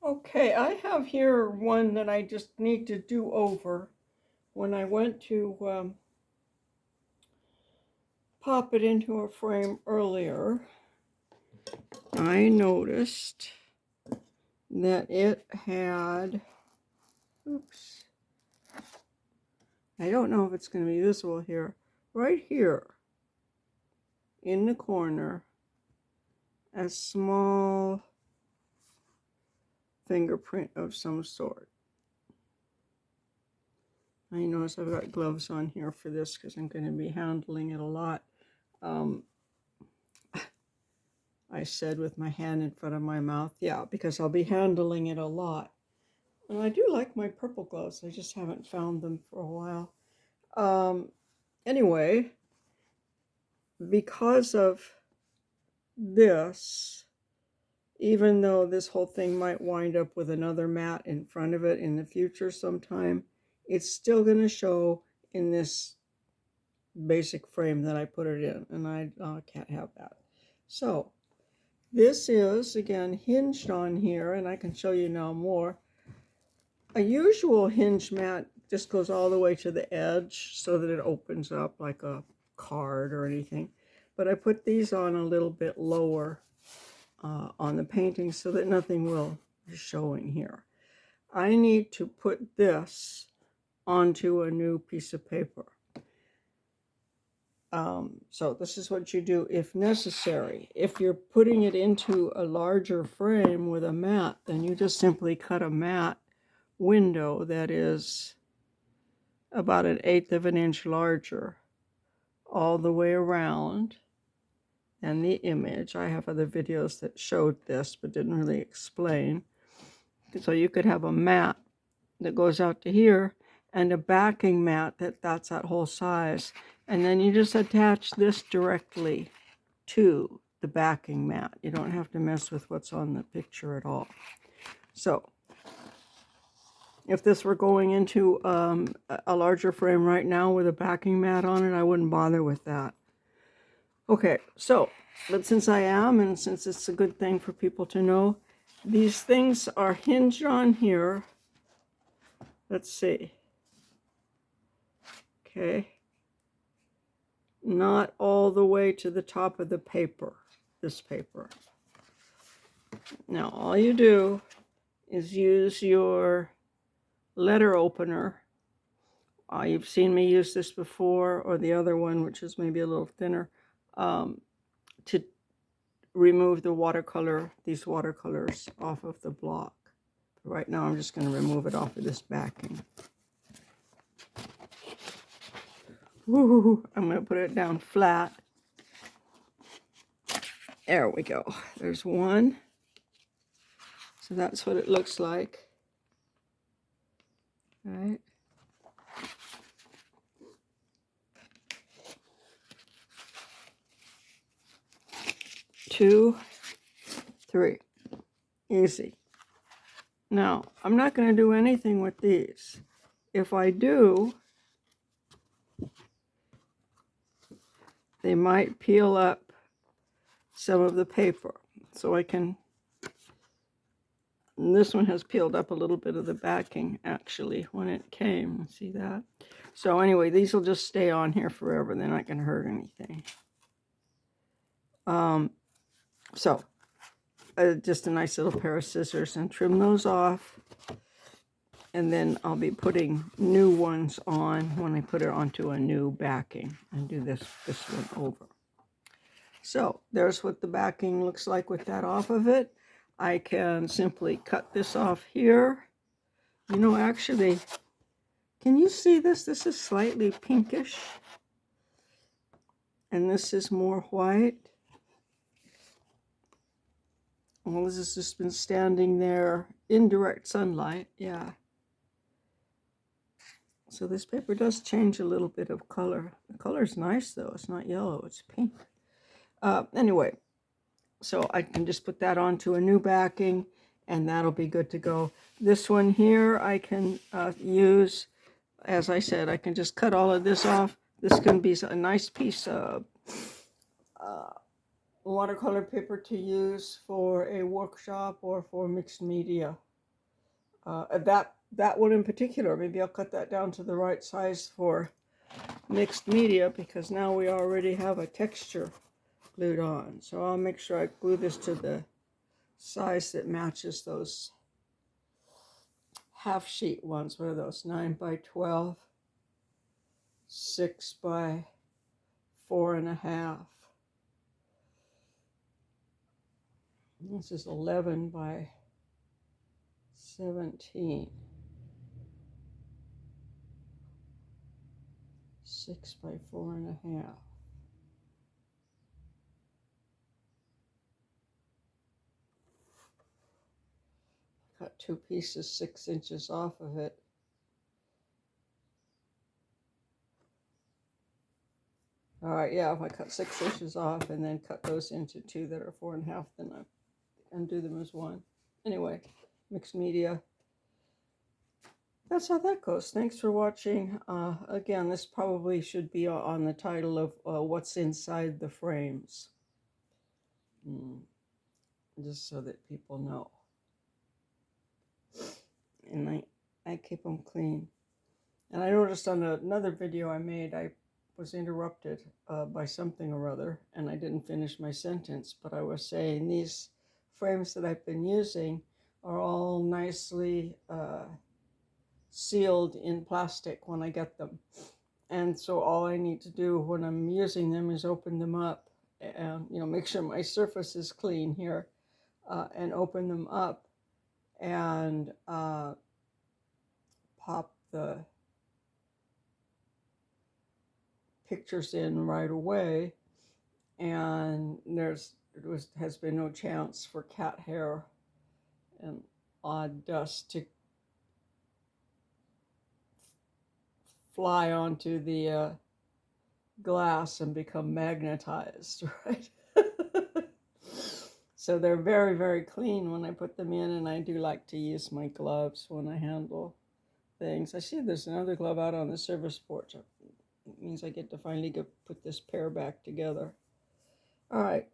Okay, I have here one that I just need to do over. When I went to pop it into a frame earlier, I noticed that it had, oops, I don't know if it's going to be visible here, right here in the corner, a small fingerprint of some sort. I notice I've got gloves on here for this because I'm going to be handling it a lot. I said with my hand in front of my mouth, yeah, because I'll be handling it a lot. And I do like my purple gloves. I just haven't found them for a while. Anyway, because of this, even though this whole thing might wind up with another mat in front of it in the future sometime, it's still going to show in this basic frame that I put it in, and I can't have that. So this is, again, hinged on here, and I can show you now more. A usual hinge mat just goes all the way to the edge so that it opens up like a card or anything. But I put these on a little bit lower on the painting so that nothing will be showing here. I need to put this onto a new piece of paper. So this is what you do if necessary. If you're putting it into a larger frame with a mat, then you just simply cut a mat window that is about 1/8 of an inch larger all the way around. And the image, I have other videos that showed this but didn't really explain. So you could have a mat that goes out to here and a backing mat that's that whole size. And then you just attach this directly to the backing mat. You don't have to mess with what's on the picture at all. So if this were going into a larger frame right now with a backing mat on it, I wouldn't bother with that. Okay, so, but since I am, and since it's a good thing for people to know, these things are hinged on here. Let's see. Okay. Not all the way to the top of the paper, this paper. Now, all you do is use your letter opener. You've seen me use this before, or the other one, which is maybe a little thinner, to remove the watercolor, these watercolors off of the block. Right now, I'm just going to remove it off of this backing. Woo, I'm going to put it down flat. There we go. There's one. So that's what it looks like. All right. 2, 3. Easy. Now, I'm not going to do anything with these. If I do, they might peel up some of the paper. So I can, and this one has peeled up a little bit of the backing actually when it came. See that? So anyway, these will just stay on here forever. They're not going to hurt anything. So just a nice little pair of scissors and trim those off. And then I'll be putting new ones on when I put it onto a new backing and do this one over. So there's what the backing looks like with that off of it. I can simply cut this off here. You know, actually, can you see this? This is slightly pinkish. And this is more white. Well, this has just been standing there in direct sunlight. Yeah. So this paper does change a little bit of color. The color's nice, though. It's not yellow. It's pink. Anyway, so I can just put that onto a new backing, and that'll be good to go. This one here I can use, as I said, I can just cut all of this off. This can be a nice piece of watercolor paper to use for a workshop or for mixed media. That one in particular, maybe I'll cut that down to the right size for mixed media, because now we already have a texture glued on. So I'll make sure I glue this to the size that matches those half sheet ones. What are those? 9 by 12, 6 by 4.5. This is 11 by 17. 6 by 4.5. Cut two pieces 6 inches off of it. All right, yeah, if I cut 6 inches off and then cut those into two that are 4.5, then I undo them as one. Anyway, mixed media. That's how that goes. Thanks for watching. Again, this probably should be on the title of what's inside the frames. Just so that people know. And I keep them clean. And I noticed on another video I made, I was interrupted by something or other, and I didn't finish my sentence, but I was saying these frames that I've been using are all nicely sealed in plastic when I get them. And so all I need to do when I'm using them is open them up and, make sure my surface is clean here, and open them up and pop the pictures in right away, and has been no chance for cat hair and odd dust to fly onto the glass and become magnetized, right? So they're very, very clean when I put them in, and I do like to use my gloves when I handle things. I see there's another glove out on the service porch. It means I get to finally put this pair back together. All right,